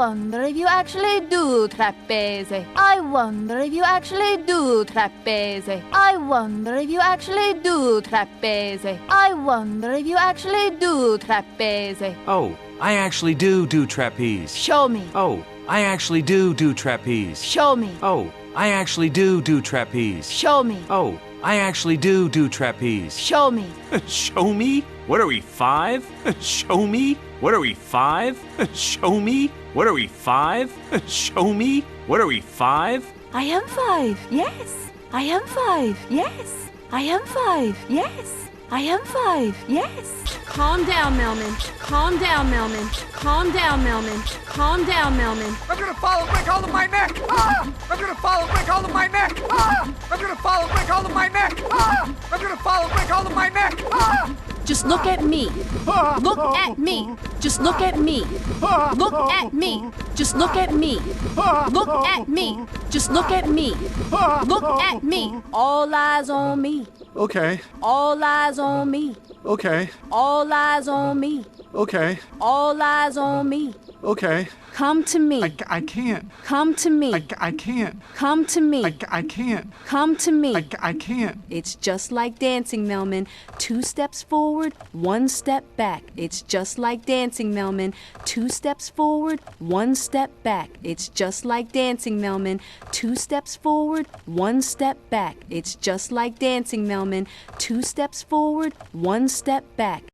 wonder if you actually do trapeze. I wonder if you actually do trapeze. I wonder if you actually do trapeze. I wonder if you actually do trapeze. Oh, I actually do trapeze. Show me. Oh, I actually do trapeze. Show me. Oh, I actually do trapeze. Show me. Oh, I actually do trapeze. Show me. Show me? What are we, 5? Show me? What are we, 5? Show me? What are we, 5? Show me? What are we, 5? I am 5. Yes. I am 5. Yes. I am 5. Yes. I am 5. Yes. Calm down, Melman. Calm down, Melman. Calm down, Melman. Calm down, Melman. I'm gonna fall and break all of my neck! Ah! I'm gonna fall and break all of my neck! Ah! I'm gonna fall and break all of my neck! Ah! I'm gonna fall and break all of my neck! Ah! Just look at me. Look at me. Just look at me. Look at me. Just look at me. Look at me. Just look at me. Look at me. All eyes on me. Okay, All eyes on me. okay, All eyes on me. okay, All eyes on me. okay. Come to me. I can't. Come to me. I can't. Come to me. I can't. Come to me. I can't. It's just like dancing, Melman. 2 steps forward, 1 step back. It's just like dancing, Melman. 2 steps forward, 1 step back. It's just like dancing, Melman. 2 steps forward, 1 step back. It's just like dancing, Melman. 2 steps forward, 1 step back.